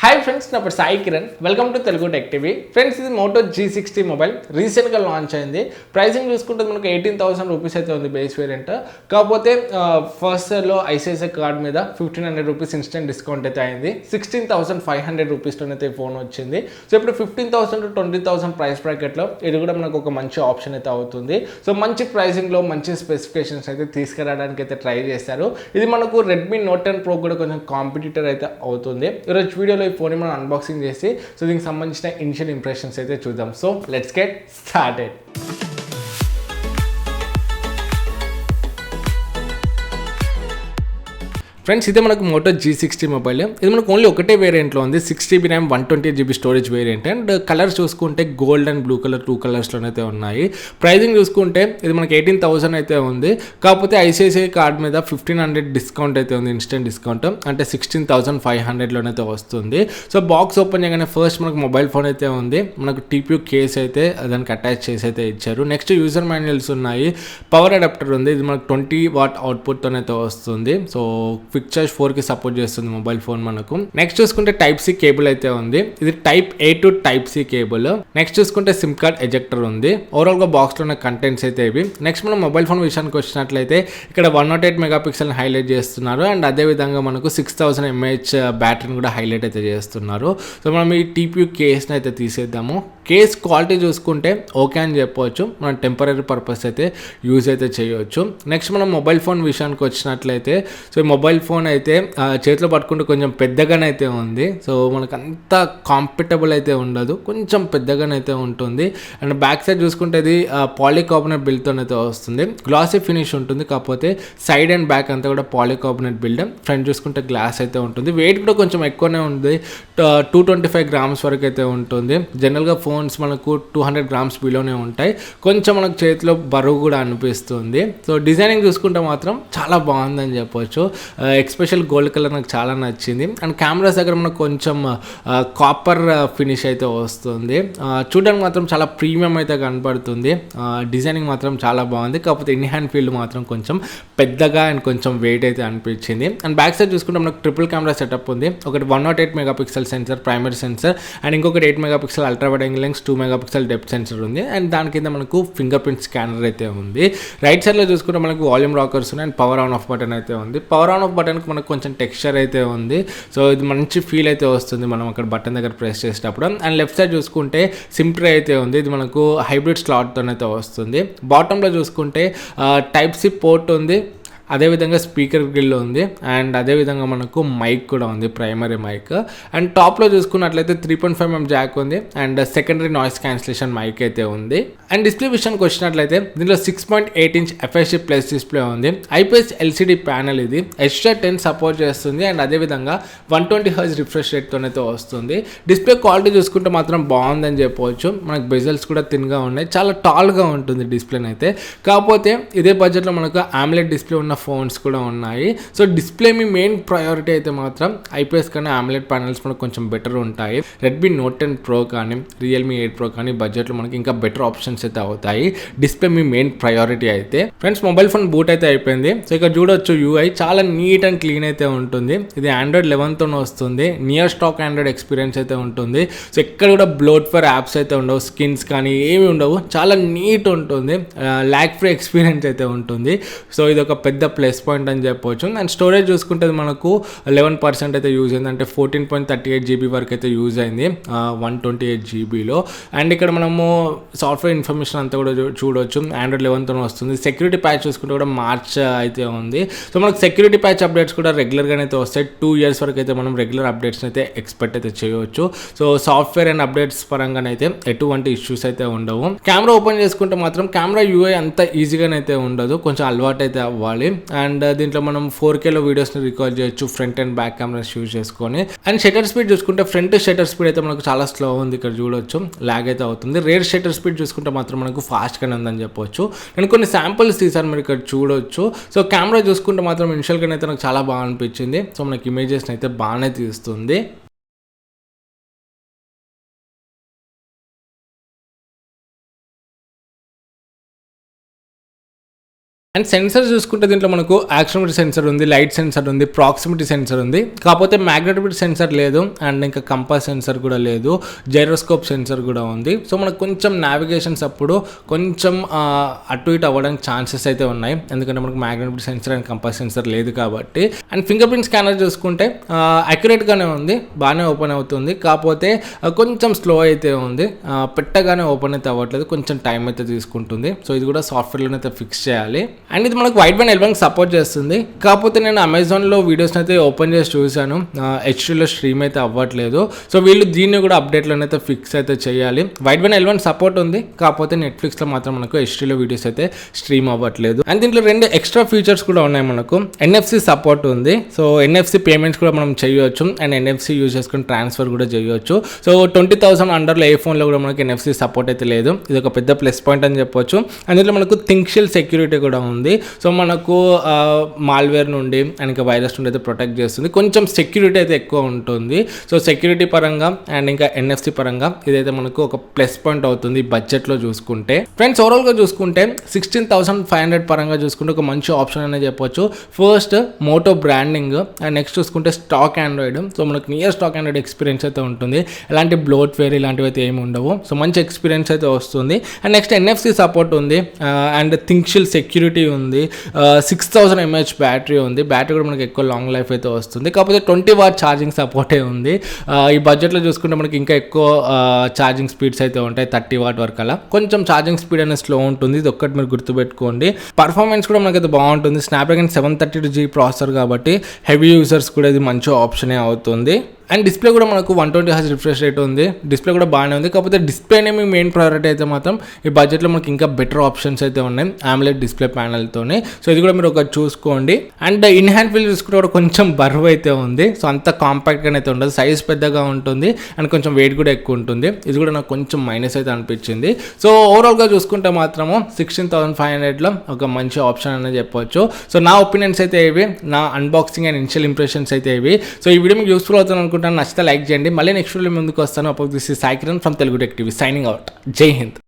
Hi friends, నా పేరు Sai Kiran. Welcome to Telugu tech TV. Friends, ఇది మోటో G60 మొబైల్ రీసెంట్గా లాంచ్ అయింది. ప్రైసింగ్ చూసుకుంటే మనకు 18,000 రూపీస్ అయితే ఉంది బేస్ వేరియంట్. కాకపోతే ఫస్ట్ ఇయర్లో ఐసిఐసిఐ కార్డ్ మీద 1,500 రూపీస్ ఇన్స్టెంట్ డిస్కౌంట్ అయితే అయింది. 16,500 రూపీస్లోనైతే ఫోన్ వచ్చింది. సో ఇప్పుడు 15,000 to 20,000 ప్రైస్ బ్రాకెట్లో ఇది కూడా మనకు ఒక మంచి ఆప్షన్ అయితే అవుతుంది. సో మంచి ప్రైసింగ్లో మంచి స్పెసిఫికేషన్స్ అయితే తీసుకురావడానికి అయితే ట్రై చేశారు. ఇది మనకు రెడ్మీ నోట్ 10 ప్రో కూడా కొంచెం కాంపిటీటర్ అయితే అవుతుంది. ఈరోజు వీడియోలో ఈ ఫోన్ మనం అన్బాక్సింగ్ చేసి సో దీనికి సంబంధించిన ఇనిషియల్ ఇంప్రెషన్స్ అయితే చూద్దాం. So let's get started. Friends, ఇదే మనకు మోటో G60 మొబైల్. ఇది మనకు ఓన్లీ ఒకటే వేరియంట్లో ఉంది. 6GB RAM 128GB storage variant. And colours చూసుకుంటే గోల్డ్ అండ్ బ్లూ కలర్ 2 కలర్స్లోనైతే ఉన్నాయి. ప్రైజింగ్ చూసుకుంటే ఇది మనకి 18,000 అయితే ఉంది. కాకపోతే ఐసిఐసిఐ కార్డ్ మీద 1,500 డిస్కౌంట్ అయితే ఉంది, ఇన్స్టెంట్ డిస్కౌంట్. అంటే 16,500లోనైతే వస్తుంది. సో బాక్స్ ఓపెన్ చేయగానే ఫస్ట్ మనకు మొబైల్ ఫోన్ అయితే ఉంది. మనకు TPU కేస్ అయితే దానికి అటాచ్ చేసి అయితే ఇచ్చారు. నెక్స్ట్ యూజర్ మాన్యువల్స్ ఉన్నాయి. పవర్ అడాప్టర్ ఉంది. ఇది మనకు 20 వాట్ అవుట్పుట్తోనైతే వస్తుంది. సో క్విక్ చార్జ్ 4కి సపోర్ట్ చేస్తుంది మొబైల్ ఫోన్ మనకు. నెక్స్ట్ చూసుకుంటే Type-C కేబుల్ అయితే ఉంది. ఇది Type-A to Type-C cable. Next చూసుకుంటే సిమ్ కార్డ్ ఎజెక్టర్ ఉంది. ఓవరాల్ గా బాక్స్ లో ఉన్న కంటెంట్స్ అయితే ఇవి. నెక్స్ట్ మనం మొబైల్ ఫోన్ విషయానికి వచ్చినట్లయితే ఇక్కడ 108 మెగాపిక్సెల్ హైలైట్ చేస్తున్నారు. అండ్ అదే విధంగా మనకు 6000 mAh బ్యాటరీని కూడా హైలైట్ అయితే చేస్తున్నారు. సో మనం ఈ TPU కేస్ని అయితే తీసేద్దాము. కేస్ క్వాలిటీ చూసుకుంటే ఓకే అని చెప్పవచ్చు. మనం టెంపరీ పర్పస్ అయితే యూజ్ అయితే చేయవచ్చు. నెక్స్ట్ మనం మొబైల్ ఫోన్ విషయానికి వచ్చినట్లయితే సో మొబైల్ ఫోన్ అయితే చేతిలో పట్టుకుంటే కొంచెం పెద్దగానైతే ఉంది. సో మనకు అంత కాంపిటబుల్ అయితే ఉండదు, కొంచెం పెద్దగానైతే ఉంటుంది. అండ్ బ్యాక్ సైడ్ చూసుకుంటే ఇది పాలీకార్బోనేట్ బిల్డ్తోనైతే వస్తుంది. గ్లాసీ ఫినిష్ ఉంటుంది, కాకపోతే సైడ్ అండ్ బ్యాక్ అంతా కూడా పాలీకార్బోనేట్ బిల్డ్. ఫ్రంట్ చూసుకుంటే గ్లాస్ అయితే ఉంటుంది. వెయిట్ కూడా కొంచెం ఎక్కువనే ఉంది, 225 గ్రామ్స్ వరకు అయితే ఉంటుంది. జనరల్గా ఫోన్స్ మనకు 200 గ్రామ్స్ బిలోనే ఉంటాయి. కొంచెం మనకు చేతిలో బరువు కూడా అనిపిస్తుంది. సో డిజైనింగ్ చూసుకుంటే మాత్రం చాలా బాగుందని చెప్పొచ్చు. ఎక్స్పెషల్ గోల్డ్ కలర్ నాకు చాలా నచ్చింది. అండ్ కెమెరాస్ దగ్గర మనకు కొంచెం కాపర్ ఫినిష్ అయితే వస్తుంది. చూడడానికి మాత్రం చాలా ప్రీమియం అయితే కనబడుతుంది. డిజైనింగ్ మాత్రం చాలా బాగుంది. కాకపోతే ఇన్ హ్యాండ్ ఫీల్డ్ మాత్రం కొంచెం పెద్దగా అండ్ కొంచెం వెయిట్ అయితే అనిపించింది. అండ్ బ్యాక్ సైడ్ చూసుకుంటే మనకు ట్రిపుల్ కెమెరా సెటప్ ఉంది. ఒకటి 108 megapixel sensor primary sensor and ఇంకొకటి 8 megapixel ultra wide angle lens, 2 megapixel depth sensor ఉంది. అండ్ దాని కింద మనకు ఫింగర్ ప్రింట్ స్కానర్ అయితే ఉంది. రైట్ సైడ్లో చూసుకుంటే మనకు వాల్యూమ్ రాకర్స్ ఉన్నాయి. And power on off button అయితే ఉంది. పవర్ ఆన్ ఆఫ్ బటన్కి మనకు కొంచెం టెక్స్చర్ అయితే ఉంది. సో ఇది మంచి ఫీల్ అయితే వస్తుంది మనం అక్కడ బటన్ దగ్గర ప్రెస్ చేసేటప్పుడు. అండ్ లెఫ్ట్ సైడ్ చూసుకుంటే సిమ్ ట్రే అయితే ఉంది. ఇది మనకు హైబ్రిడ్ స్లాట్తోనైతే వస్తుంది. బాటంలో చూసుకుంటే Type-C పోర్ట్ ఉంది. అదేవిధంగా స్పీకర్ గ్రిల్ ఉంది. అండ్ అదేవిధంగా మనకు మైక్ కూడా ఉంది, ప్రైమరీ మైక్. అండ్ టాప్లో చూసుకున్నట్లయితే 3.5mm జాక్ ఉంది. And secondary noise cancellation mic అయితే ఉంది. అండ్ డిస్ప్లే విషయానికి వచ్చినట్లయితే దీనిలో 6.8 ఇంచ్ FHD ప్లస్ డిస్ప్లే ఉంది. IPS LCD ప్యానల్ ఇది. H10 సపోర్ట్ చేస్తుంది. అండ్ అదేవిధంగా 120Hz రిఫ్రెష్ రేట్తోనైతే వస్తుంది. డిస్ప్లే క్వాలిటీ చూసుకుంటే మాత్రం బాగుందని చెప్పవచ్చు. మనకు బెజల్స్ కూడా థిన్గా ఉన్నాయి. చాలా టాల్గా ఉంటుంది డిస్ప్లేని అయితే. కాకపోతే ఇదే బడ్జెట్లో మనకు AMOLED డిస్ప్లే ఉన్న ఫోన్స్ కూడా ఉన్నాయి. సో డిస్ప్లే మీ మెయిన్ ప్రయారిటీ అయితే మాత్రం IPS కన్నా AMOLED ప్యానల్స్ మనకు కొంచెం బెటర్ ఉంటాయి. రెడ్మీ నోట్ 10 ప్రో కానీ రియల్మీ 8 ప్రో కానీ బడ్జెట్లో మనకి ఇంకా బెటర్ ఆప్షన్స్ అయితే అవుతాయి. డిస్ప్లే మీ మెయిన్ ప్రయారిటీ అయితే. ఫ్రెండ్స్, మొబైల్ ఫోన్ బూట్ అయితే అయిపోయింది. సో ఇక్కడ చూడొచ్చు UI చాలా నీట్ అండ్ క్లీన్ అయితే ఉంటుంది. ఇది Android 11తో వస్తుంది. నియర్ స్టాక్ Android ఎక్స్పీరియన్స్ అయితే ఉంటుంది. సో ఎక్కడ కూడా బ్లోట్వేర్ యాప్స్ అయితే ఉండవు, స్కిన్స్ కానీ ఏమి ఉండవు. చాలా నీట్ ఉంటుంది. ల్యాగ్ ఫ్రీ ఎక్స్పీరియన్స్ అయితే ఉంటుంది. సో ఇది ఒక పెద్ద ప్లస్ పాయింట్ అని చెప్పవచ్చు. అండ్ స్టోరేజ్ చూసుకుంటే మనకు 11% అయితే యూజ్ అయింది. అంటే 14.38 GB వరకు అయితే యూజ్ అయింది 128 GBలో. అండ్ ఇక్కడ మనము సాఫ్ట్వేర్ ఇన్ఫర్మేషన్ అంతా కూడా చూడవచ్చు. Android 11తో వస్తుంది. సెక్యూరిటీ ప్యాచ్ చూసుకుంటే కూడా మార్చ్ అయితే ఉంది. సో మనకు సెక్యూరిటీ ప్యాచ్ అప్డేట్స్ కూడా రెగ్యులర్గానే అయితే వస్తాయి. 2 years వరకు అయితే మనం రెగ్యులర్ అప్డేట్స్ అయితే ఎక్స్పెక్ట్ అయితే చేయవచ్చు. సో సాఫ్ట్వేర్ అండ్ అప్డేట్స్ పరంగానైతే ఎటువంటి ఇష్యూస్ అయితే ఉండవు. కెమెరా ఓపెన్ చేసుకుంటే మాత్రం కెమెరా UI అంత ఈజీగానైతే ఉండదు, కొంచెం అలవాటు అయితే అవ్వాలి. అండ్ దీంట్లో మనం 4Kలో వీడియోస్ని రికార్డ్ చేయొచ్చు front and back cameras use చేసుకొని. అండ్ షటర్ స్పీడ్ చూసుకుంటే ఫ్రంట్ షటర్ స్పీడ్ అయితే మనకు చాలా స్లో ఉంది. ఇక్కడ చూడొచ్చు లాగ్ అయితే అవుతుంది. రేర్ షటర్ స్పీడ్ చూసుకుంటే మాత్రం మనకు ఫాస్ట్గానే ఉందని చెప్పొచ్చు. నేను కొన్ని శాంపుల్స్ తీసాను, మీరు ఇక్కడ చూడొచ్చు. సో కెమెరా చూసుకుంటే మాత్రం ఇనిషియల్గా అయితే నాకు చాలా బాగా అనిపించింది. సో మనకి ఇమేజెస్ని అయితే బాగానే తీస్తుంది. అండ్ సెన్సర్ చూసుకుంటే దీంట్లో మనకు యాక్సిలరోమీటర్ సెన్సర్ ఉంది, లైట్ సెన్సర్ ఉంది, ప్రాక్సిమిటీ సెన్సర్ ఉంది. కాకపోతే మ్యాగ్నెటోమీటర్ సెన్సర్ లేదు అండ్ ఇంకా కంపాస్ సెన్సర్ కూడా లేదు, జైరోస్కోప్ సెన్సర్ కూడా ఉంది. సో మనకు కొంచెం నావిగేషన్స్ అప్పుడు కొంచెం అటు ఇటు అవ్వడానికి ఛాన్సెస్ అయితే ఉన్నాయి, ఎందుకంటే మనకు magnetometer sensor and compass sensor లేదు కాబట్టి. అండ్ ఫింగర్ ప్రింట్ స్కానర్ చూసుకుంటే అక్యురేట్గానే ఉంది, బాగానే ఓపెన్ అవుతుంది. కాకపోతే కొంచెం స్లో అయితే ఉంది, పెట్టగానే ఓపెన్ అయితే అవ్వట్లేదు, కొంచెం టైం అయితే తీసుకుంటుంది. సో ఇది కూడా సాఫ్ట్వేర్లో అయితే ఫిక్స్ చేయాలి. అండ్ ఇది మనకు వైడ్ బ్యాండ్ L1 సపోర్ట్ చేస్తుంది. కాకపోతే నేను అమెజాన్లో వీడియోస్ అయితే ఓపెన్ చేసి చూశాను, హెచ్డీలో స్ట్రీమ్ అయితే అవ్వట్లేదు. సో వీళ్ళు దీన్ని కూడా అప్డేట్లో అయితే ఫిక్స్ అయితే చేయాలి. వైడ్ బ్యాండ్ L1 సపోర్ట్ ఉంది, కాకపోతే నెట్ఫ్లిక్స్లో మాత్రం మనకు హెచ్డీలో వీడియోస్ అయితే స్ట్రీమ్ అవ్వట్లేదు. అండ్ దీంట్లో 2 ఎక్స్ట్రా ఫీచర్స్ కూడా ఉన్నాయి. మనకు NFC సపోర్ట్ ఉంది, సో NFC పేమెంట్స్ కూడా మనం చేయవచ్చు అండ్ NFC యూజ్ చేసుకుని ట్రాన్స్ఫర్ కూడా చేయవచ్చు. సో 20,000 అండర్లో ఏ ఫోన్లో కూడా మనకి NFC సపోర్ట్ అయితే లేదు, ఇది ఒక పెద్ద ప్లస్ పాయింట్ అని చెప్పొచ్చు. అండ్ దీంట్లో మనకు థింక్షిల్ సెక్యూరిటీ కూడా ఉంది. సో మనకు మాల్వేర్ నుండి అండ్ ఇంకా వైరస్ నుండి అయితే ప్రొటెక్ట్ చేస్తుంది, కొంచెం సెక్యూరిటీ అయితే ఎక్కువ ఉంటుంది. సో సెక్యూరిటీ పరంగా అండ్ ఇంకా NFC పరంగా ఇదైతే మనకు ఒక ప్లస్ పాయింట్ అవుతుంది బడ్జెట్లో చూసుకుంటే. ఫ్రెండ్స్ ఓవరాల్గా చూసుకుంటే 16,500 పరంగా చూసుకుంటే ఒక మంచి ఆప్షన్ అనే చెప్పొచ్చు. First Moto branding and next చూసుకుంటే స్టాక్ ఆండ్రాయిడ్. సో మనకు నియర్ స్టాక్ ఆండ్రాయిడ్ ఎక్స్పీరియన్స్ అయితే ఉంటుంది, ఎలాంటి బ్లోట్వేర్ ఇలాంటివి అయితే ఏమి ఉండవు. సో మంచి ఎక్స్పీరియన్స్ అయితే వస్తుంది. అండ్ నెక్స్ట్ NFC సపోర్ట్ ఉంది అండ్ థింక్షిల్ సెక్యూరిటీ ఉంది, 6000 mAh బ్యాటరీ ఉంది. బ్యాటరీ కూడా మనకి ఎక్కువ లాంగ్ లైఫ్ అయితే వస్తుంది. కాకపోతే 20 వాట్ ఛార్జింగ్ సపోర్టే ఉంది. ఈ బడ్జెట్లో చూసుకుంటే మనకి ఇంకా ఎక్కువ ఛార్జింగ్ స్పీడ్స్ అయితే ఉంటాయి, 30 వాట్ వరకు అలా. కొంచెం ఛార్జింగ్ స్పీడ్ అనేది స్లో ఉంటుంది, ఇది ఒక్కటి మీరు గుర్తుపెట్టుకోండి. పర్ఫార్మెన్స్ కూడా మనకైతే బాగుంటుంది, స్నాప్డ్రాగన్ 732G ప్రాసెసర్ కాబట్టి హెవీ యూజర్స్ కూడా ఇది మంచి ఆప్షనే అవుతుంది. అండ్ డిస్ప్లే కూడా మనకు 120 Hz రిఫ్రెష్ రేట్ ఉంది, డిస్ప్లే కూడా బాగానే ఉంది. కాకపోతే డిస్ప్లేనే మీ మెయిన్ ప్రయారిటీ అయితే మాత్రం ఈ బడ్జెట్లో మనకి ఇంకా బెటర్ ఆప్షన్స్ అయితే ఉన్నాయి AMOLED డిస్ప్లే ప్యానల్తోనే. సో ఇది కూడా మీరు ఒకటి చూసుకోండి. అండ్ ఇన్ హ్యాండ్ ఫీల్ చూసుకుంటే కూడా కొంచెం బరువు అయితే ఉంది, సో అంత కాంపాక్ట్గా అయితే ఉండదు, సైజ్ పెద్దగా ఉంటుంది అండ్ కొంచెం వెయిట్ కూడా ఎక్కువ ఉంటుంది. ఇది కూడా నాకు కొంచెం మైనస్ అయితే అనిపించింది. సో ఓవరాల్గా చూసుకుంటే మాత్రము 16,500లో ఒక మంచి ఆప్షన్ అనేది చెప్పవచ్చు. సో నా ఒపీనియన్స్ అయితే ఇవి, నా అన్బాక్సింగ్ అండ్ ఇనిషియల్ ఇంప్రెషన్స్ అయితే ఇవి. సో ఈ వీడియో మీకు యూస్ఫుల్ అవుతుంది అనుకుంటాను, నచ్చితే లైక్ చేయండి. మళ్ళీ నెక్స్ట్ వీడియో ముందుకు వస్తాను. అప్పుడు this is Sai Kiran from Telugu tech TV signing out. జై హింద్.